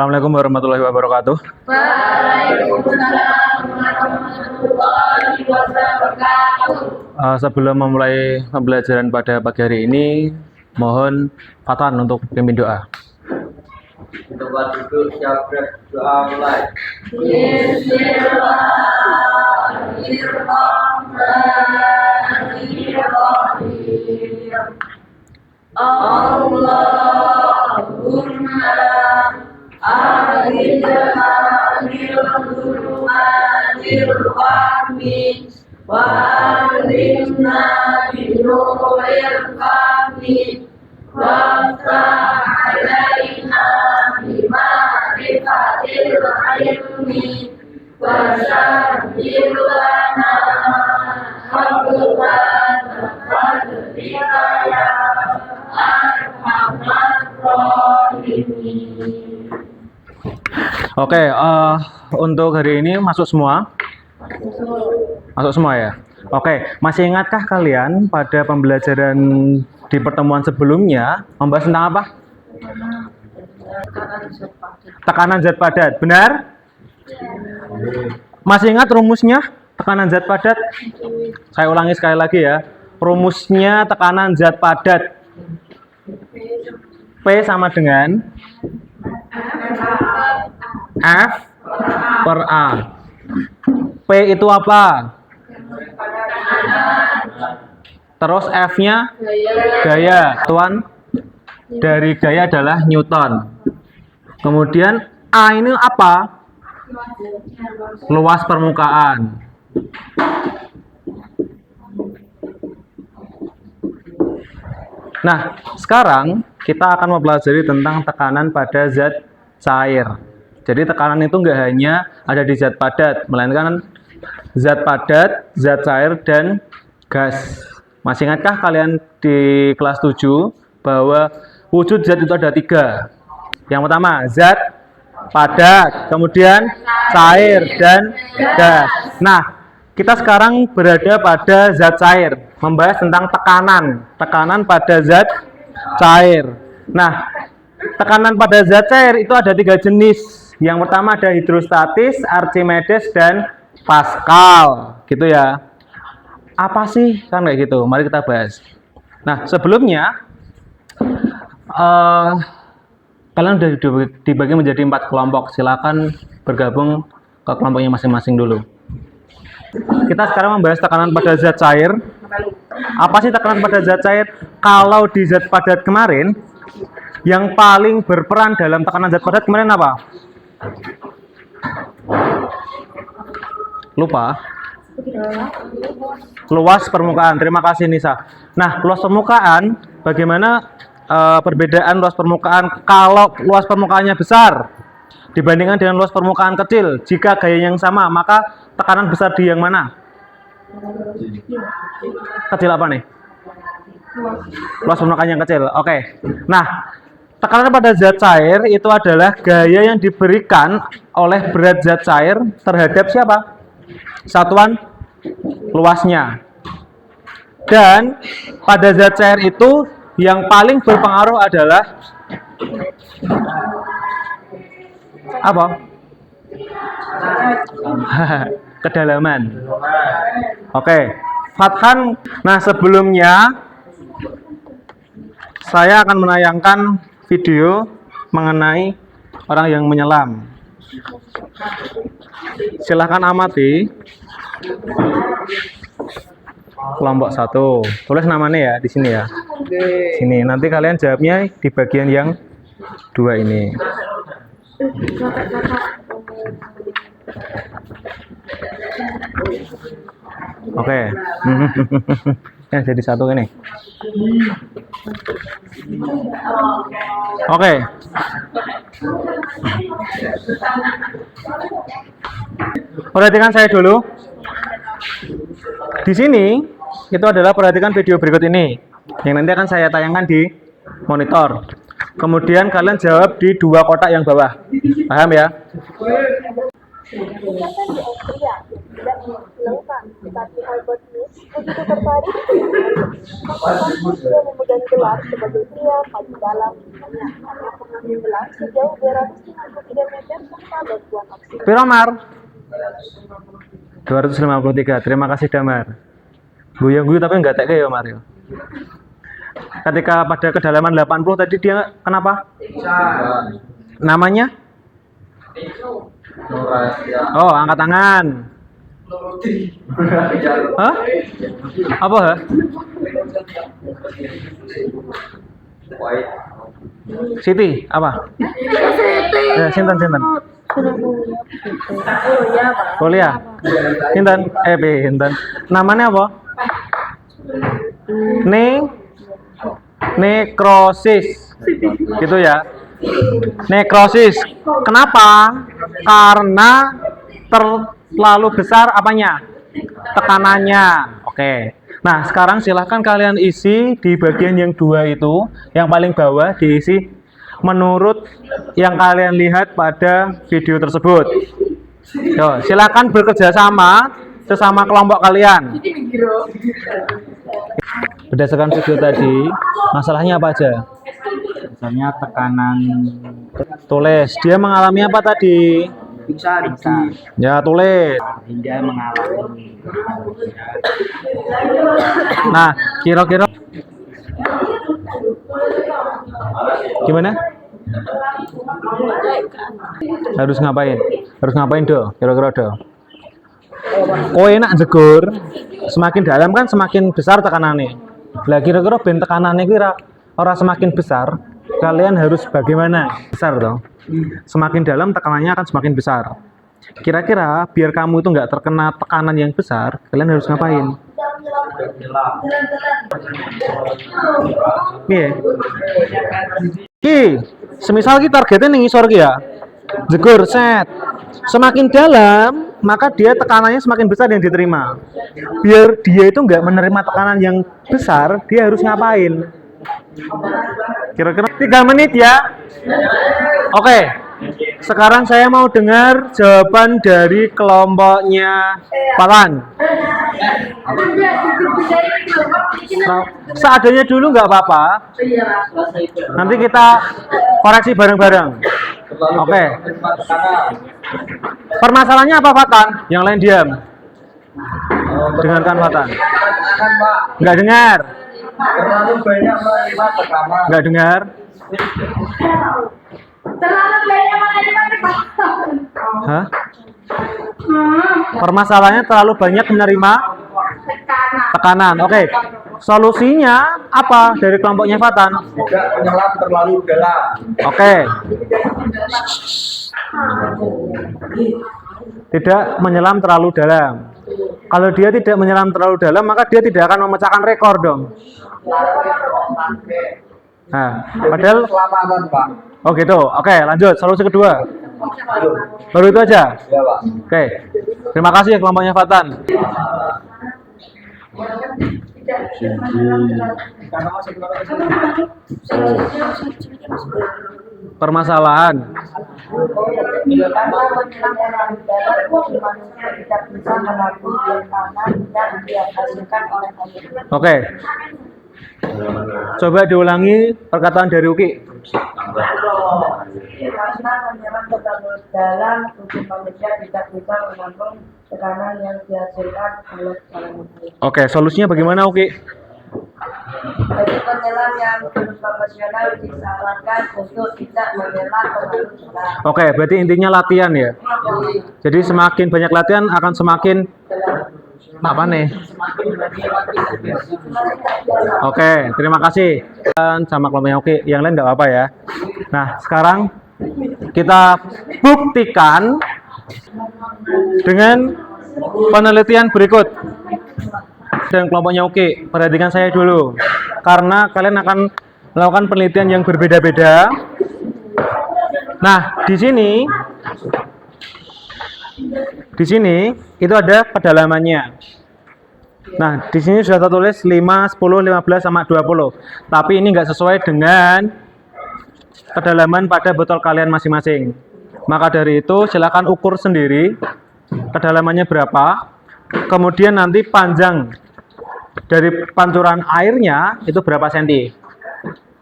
Assalamualaikum warahmatullahi wabarakatuh. Waalaikumsalam warahmatullahi wabarakatuh. Sebelum memulai pembelajaran pada pagi hari ini, mohon Fatan untuk pimpin doa. Tempat duduk siap doa mulai. Bismillahirrahmanirrahim. Allahumma akhrijna minal dhulumatil wahmi wa akhrijna binuril fahmi waftah alaina bima'rifatil ilmi wa sahhil lana abwaab fadlika ya arhamar rahimin. Oke, untuk hari ini masuk semua? Masuk semua ya? Oke, masih ingatkah kalian pada pembelajaran di pertemuan sebelumnya membahas tentang apa? Tekanan zat padat, benar? Masih ingat rumusnya tekanan zat padat? Saya ulangi sekali lagi ya. Rumusnya tekanan zat padat. P sama dengan F per A. P itu apa? Terus F-nya gaya. Tuan, dari gaya adalah Newton. Kemudian A ini apa? Luas permukaan. Nah, sekarang kita akan mempelajari tentang tekanan pada zat cair. Jadi tekanan itu nggak hanya ada di zat padat, melainkan zat padat, zat cair, dan gas. Masih ingatkah kalian di kelas 7 bahwa wujud zat itu ada 3? Yang pertama, zat padat, kemudian cair, dan gas. Nah, kita sekarang berada pada zat cair, membahas tentang tekanan pada zat cair. Nah, tekanan pada zat cair itu ada 3 jenis. Yang pertama ada hidrostatis, Archimedes, dan Pascal, gitu ya. Apa sih kan kayak gitu? Mari kita bahas. Nah, sebelumnya kalian sudah dibagi menjadi 4 kelompok. Silakan bergabung ke kelompoknya masing-masing dulu. Kita sekarang membahas tekanan pada zat cair. Apa sih tekanan pada zat cair? Kalau di zat padat kemarin, yang paling berperan dalam tekanan zat padat kemarin apa? Lupa. Luas permukaan. Terima kasih Nisa. Nah, luas permukaan, bagaimana perbedaan luas permukaan kalau luas permukaannya besar dibandingkan dengan luas permukaan kecil? Jika gaya yang sama, maka tekanan besar di yang mana? Kecil apa nih? Luas permukaan yang kecil. Oke. Nah, tekanan pada zat cair itu adalah gaya yang diberikan oleh berat zat cair terhadap siapa? Satuan luasnya. Dan pada zat cair itu yang paling berpengaruh adalah apa? Kedalaman. Oke. Fathan, nah sebelumnya saya akan menayangkan video mengenai orang yang menyelam. Silahkan amati. Kelompok 1. Tulis namanya ya di sini ya. Sini. Nanti kalian jawabnya di bagian yang 2 ini. Oke. Yang jadi 1 ini. Oke. Perhatikan saya dulu. Di sini itu adalah perhatikan video berikut ini yang nanti akan saya tayangkan di monitor. Kemudian kalian jawab di 2 kotak yang bawah. Paham ya? Misalkan di Austria tidak melakukan, tetapi Albert Smith begitu tertarik maka dia memegang gelar sebagai pria paling dalam dunia. Dia mengambil gelar sejauh 253 meter tanpa bantuan oksigen. Piro Mar? 253. Terima kasih Damar. Guyu-guyu tapi enggak teke ya Mario. Ketika pada kedalaman 80 tadi dia kenapa? Namanya? Oh, angkat tangan. Hah? Apa ha? Siti, apa? Ya, sinten. Kuliah. Sinten? Pinten. Namanya apa? Nekrosis. Gitu ya. Nekrosis. Kenapa? Karena terlalu besar apanya? Tekanannya. Oke. Nah, sekarang silahkan kalian isi di bagian yang 2 itu, yang paling bawah diisi menurut yang kalian lihat pada video tersebut. Yo, silahkan bekerja sama sesama kelompok kalian. Berdasarkan video tadi, masalahnya apa aja? Misalnya tekanan Tulis, dia mengalami apa tadi? pingsan Ya, tulis. hingga mengalami Nah, kira-kira gimana? Harus ngapain? Harus ngapain do? Kira-kira do? Oh enak jegur. Semakin dalam kan semakin besar tekanannya. Lah kira-kira ben tekanannya kira orang semakin besar, kalian harus bagaimana? Besar dong. Semakin dalam tekanannya akan semakin besar. Kira-kira biar kamu itu nggak terkena tekanan yang besar, kalian harus ngapain? Iya. Ki, semisal kita targetnya nih ngisor ki ya. Jegur set. Semakin dalam, maka dia tekanannya semakin besar yang diterima. Biar dia itu nggak menerima tekanan yang besar, dia harus ngapain? Kira-kira 3 menit ya. Oke. Sekarang saya mau dengar jawaban dari kelompoknya Patan. Seadanya dulu nggak apa-apa. Nanti kita koreksi bareng-bareng. Oke. Permasalahannya apa Patan? Yang lain diam. Dengarkan Patan. Nggak dengar. terlalu banyak menerima tekanan. Nggak dengar. Terlalu banyak menerima tekanan. Hah? Permasalahannya terlalu banyak menerima tekanan. Oke. Solusinya apa dari kelompoknya Fatan? Tidak menyelam terlalu dalam. Oke. Tidak menyelam terlalu dalam. Kalau dia tidak menyelam terlalu dalam, maka dia tidak akan memecahkan rekor dong. Nah, padahal Keselamatan, Pak. oh gitu. Oke, lanjut. Solusi kedua. Baru itu aja. Ya, Pak. Oke. Terima kasih kelompoknya Fatan. Permasalahan. Karena menyelam terlalu dalam, manusia tidak bisa menampung tangan yang dihasilkan oleh air. Oke. Coba diulangi perkataan dari Uki. Karena menyelam terlalu dalam, tubuh manusia tidak bisa menampung tekanan yang dihasilkan oleh air. Oke, solusinya bagaimana Uki? Bagi penyelam yang belum profesional disarankan untuk tidak menyelam terlalu dalam. Oke, berarti intinya latihan ya. Jadi semakin banyak latihan akan semakin apa nih? Oke, terima kasih. Dan sama kelompoknya Uki, yang lain nggak apa-apa ya. Nah, sekarang kita buktikan dengan penelitian berikut. Dan kelompoknya Uki, perhatikan saya dulu. Karena kalian akan melakukan penelitian yang berbeda-beda. Nah, di sini itu ada kedalamannya. Nah, di sini sudah tertulis 5, 10, 15 sama 20. Tapi ini nggak sesuai dengan kedalaman pada botol kalian masing-masing. Maka dari itu silakan ukur sendiri kedalamannya berapa. Kemudian nanti panjang dari pancuran airnya itu berapa senti.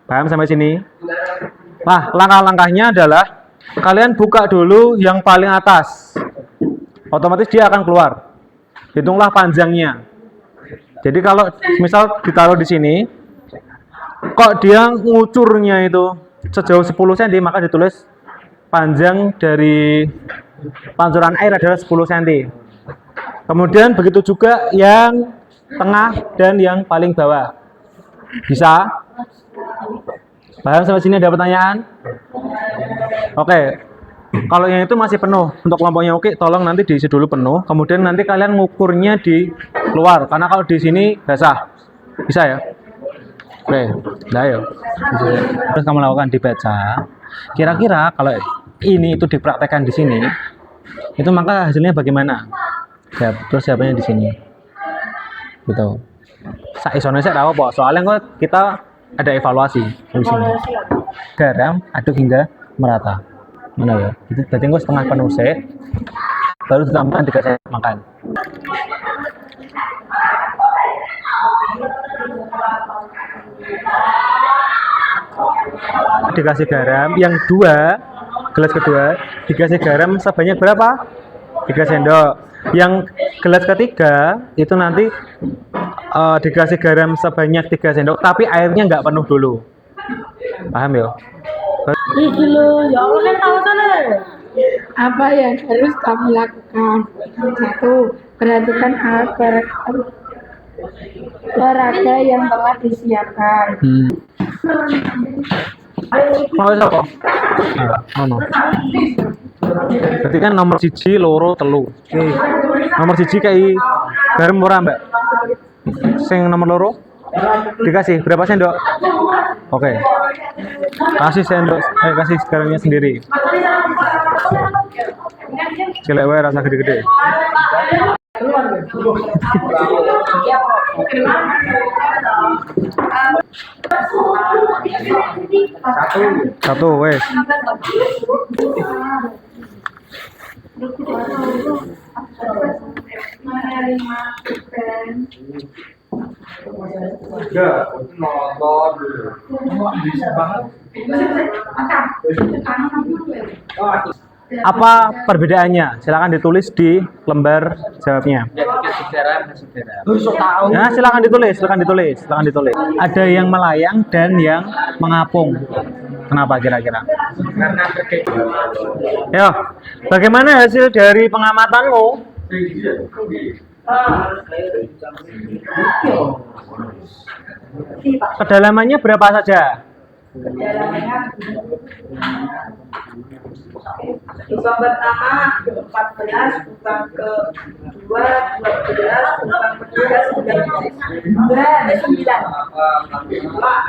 Paham sampai sini? Nah, langkah-langkahnya adalah kalian buka dulu yang paling atas. Otomatis dia akan keluar. Hitunglah panjangnya. Jadi kalau misal ditaruh di sini, kok dia ngucurnya itu sejauh 10 cm, maka ditulis panjang dari pancuran air adalah 10 cm. Kemudian begitu juga yang tengah dan yang paling bawah. Bisa? Paham sampai sini, ada pertanyaan? Oke. Kalau yang itu masih penuh, untuk kelompoknya oke, tolong nanti diisi dulu penuh. Kemudian nanti kalian ngukurnya di luar, karena kalau di sini basah. Bisa ya? Oke, nah yuk. Terus kamu lakukan dibaca. Kira-kira kalau ini itu dipraktekkan di sini, itu maka hasilnya bagaimana? Ya, terus jawabannya di sini. Gitu. Saisone saya tahu kok, soalnya kok kita ada evaluasi di sini. Garam aduk hingga merata. Mana ya? Itu berarti gue setengah penuh sih. Baru ditambahkan 3 sendok makan. Dikasih garam yang 2 gelas kedua, dikasih garam sebanyak berapa? 3 sendok. Yang gelas ketiga itu nanti dikasih garam sebanyak 3 sendok, tapi airnya nggak penuh dulu. Paham ya? Iki lo, ya Allah kan tahu sana. Apa yang harus kamu lakukan? 1. Perhatikan alat olahraga yang telah disiapkan. Mau apa? Ono. Berarti kan nomor 1, 2, 3. Oke. Nomor 1 kayak garam ora, Mbak? Sing nomor 2 dikasih berapa sendok? Oke. Kasih sendok, kasih garamnya sendiri. Cilek wae rasa gede-gede. Satu wes. Apa perbedaannya? Silakan ditulis di lembar jawabnya. Nah, silakan ditulis. Ada yang melayang dan yang mengapung. Kenapa kira-kira? Yo, bagaimana hasil dari pengamatanmu? Kedalamannya berapa saja? Lubang pertama 14, lubang kedua 12, lubang ketiga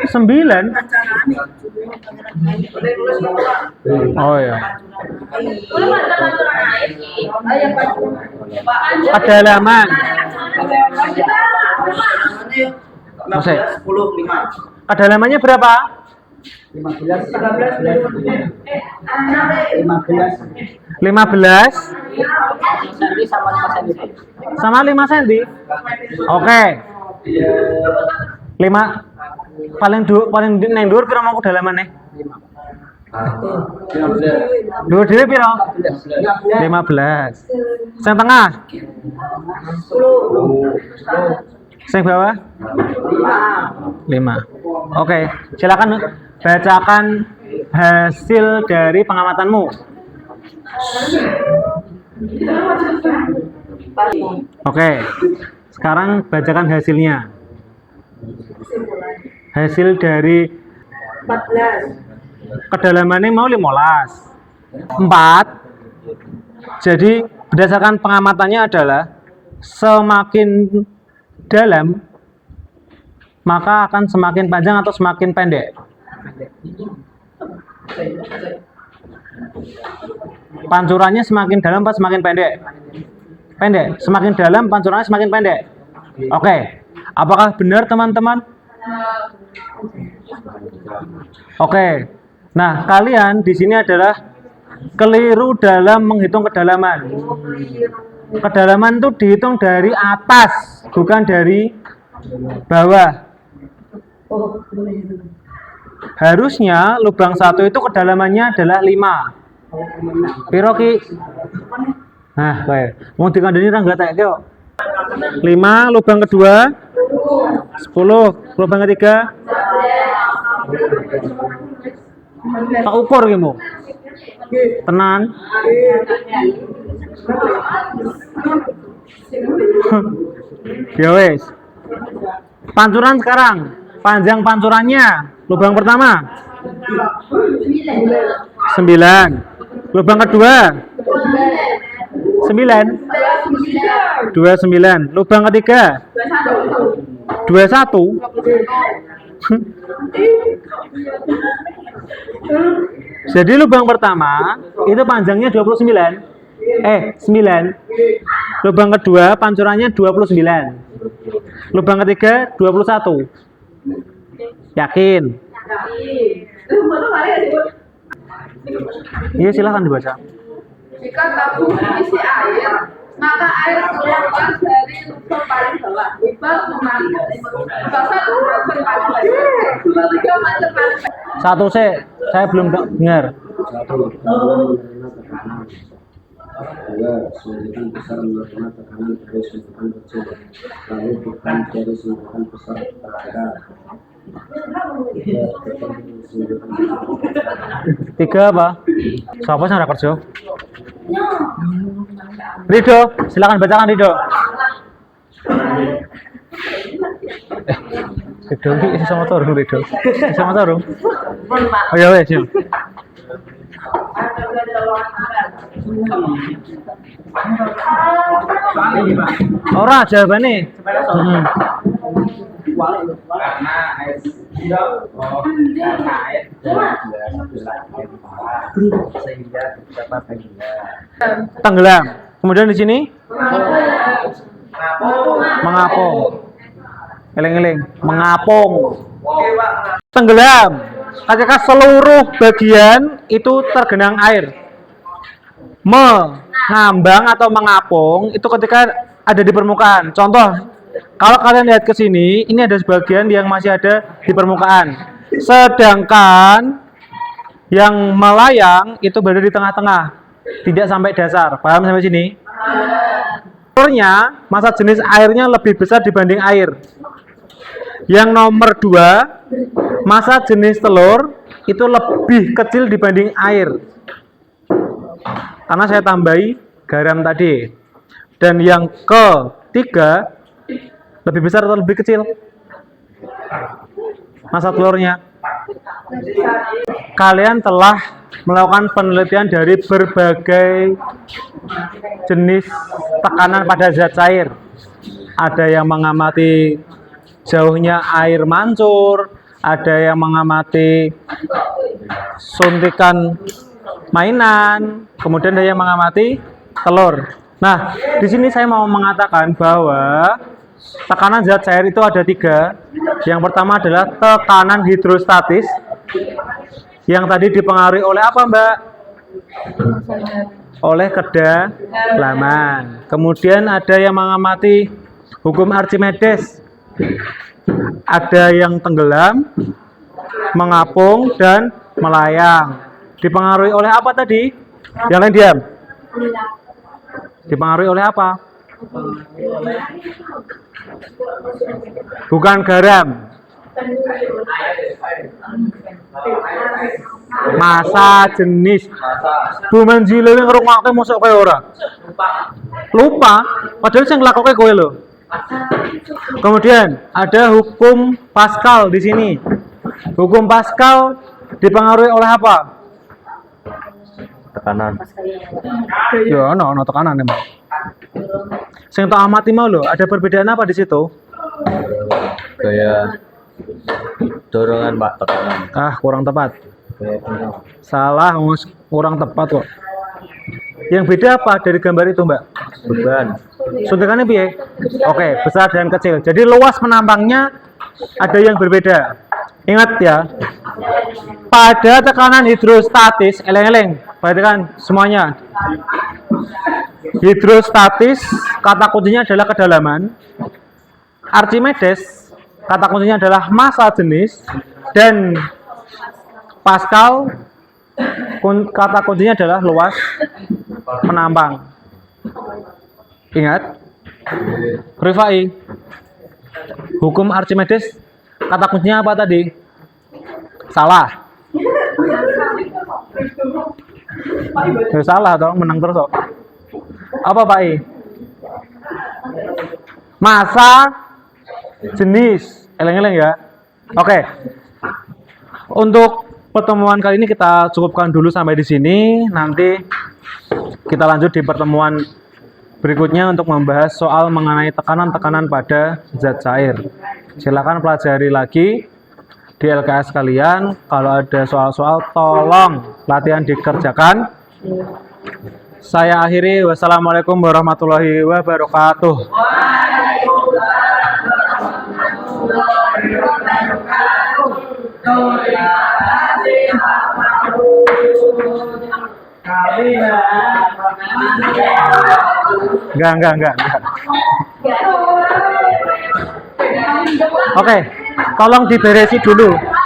9. Oh ya. Kedalaman. Masih. 10, 5. Kedalamannya berapa? 15. 15 sama 5 cm. Oke. 5 paling neng dhuwur pira mau kedalamannya? Dhuwur dhewe pira? 15. Sing tengah? 10. Sing bawah? 5. Oke, silakan bacakan hasil dari pengamatanmu. Oke, sekarang bacakan hasilnya. Hasil dari 14. kedalamannya mau 15. 4. Jadi berdasarkan pengamatannya adalah semakin dalam maka akan semakin panjang atau semakin pendek. Pancurannya semakin dalam atau semakin pendek? Pendek. Semakin dalam pancurannya semakin pendek. Oke. Apakah benar teman-teman? Oke. Nah, kalian di sini adalah keliru dalam menghitung kedalaman. Kedalaman itu dihitung dari atas, bukan dari bawah. Harusnya lubang 1 itu kedalamannya adalah 5. Piro ki? Nah, baik. Mau dikandani ra enggak tak kok. 5, lubang kedua 10, lubang ketiga tak ukur ki mu. Tenan. Ya wes. Pancuran sekarang. Panjang pancurannya lubang pertama 9. Lubang kedua 9. 29. Lubang ketiga 21. Jadi lubang pertama itu panjangnya 29. 9. Lubang kedua pancurannya 29. Lubang ketiga 21. Yakin? Iya, silakan dibaca. Jika tabung berisi air, maka air keluar dari lubang paling bawah. Lubang paling bawah 1 lubang paling bawah. 2, 3 macam paling bawah. Satu saya belum dengar. 2. Suntikan besar menerima tekanan dari suntikan kecil, lalu bukan dari suntikan besar terakhir. 3 apa? Siapa yang ada kerja? Rido, silakan bacakan Rido. Rido ini sama turun Rido. Sama turun. Oh ya wes. Ora jawabannya. Karena air sehingga dapat Tenggelam. Kemudian di sini mengapung. Eling-eling, mengapung. Tenggelam. Ketika seluruh bagian itu tergenang air. Mengambang atau mengapung itu ketika ada di permukaan. Contoh, kalau kalian lihat ke sini, ini ada sebagian yang masih ada di permukaan. Sedangkan yang melayang itu berada di tengah-tengah, tidak sampai dasar. Paham sampai sini? Telurnya, massa jenis airnya lebih besar dibanding air. Yang nomor 2, massa jenis telur itu lebih kecil dibanding air. Karena saya tambahi garam tadi. Dan yang ketiga, lebih besar atau lebih kecil? Massa telurnya. Kalian telah melakukan penelitian dari berbagai jenis tekanan pada zat cair. Ada yang mengamati jauhnya air mancur, ada yang mengamati suntikan mainan, kemudian ada yang mengamati telur. Nah, di sini saya mau mengatakan bahwa tekanan zat cair itu ada 3. Yang pertama adalah tekanan hidrostatis, yang tadi dipengaruhi oleh apa, Mbak? Oleh kedalaman. Kemudian ada yang mengamati hukum Archimedes. Ada yang tenggelam, mengapung, dan melayang. Dipengaruhi oleh apa tadi? Yang lain diam. Dipengaruhi oleh apa? Bukan garam. Massa jenis. Bu Manjilo yang ngerungokne mosok kowe ora? Lupa. Padahal sing nglakoke kowe lho. Kemudian ada hukum Pascal di sini. Hukum Pascal dipengaruhi oleh apa? tekanan. Ya, ono tekanan emang. Sing tak amati mau lho, ada perbedaan apa di situ? Gaya dorongan, Pak, tekanan. Kurang tepat. Gaya dorong. Salah, kurang tepat kok. Yang beda apa dari gambar itu, Mbak? Beban. Suntikannya piye? Oke, besar dan kecil. Jadi luas penampangnya ada yang berbeda. Ingat ya, pada tekanan hidrostatis, eleng-eleng, Perhatikan semuanya. Hidrostatis, kata kuncinya adalah kedalaman. Archimedes, kata kuncinya adalah massa jenis. Dan Pascal, kata kuncinya adalah luas penambang. Ingat, Rifai, hukum Archimedes, kata kuncinya apa tadi? Salah. Ya, salah dong, menang terus kok. Apa Pak I? Massa jenis. Eleng-eleng ya. Oke. Untuk pertemuan kali ini kita cukupkan dulu sampai di sini. Nanti kita lanjut di pertemuan berikutnya untuk membahas soal mengenai tekanan-tekanan pada zat cair. Silakan pelajari lagi di LKS kalian. Kalau ada soal-soal tolong latihan dikerjakan. Saya akhiri. Wassalamualaikum warahmatullahi wabarakatuh. Enggak. Oke, tolong diberesi dulu.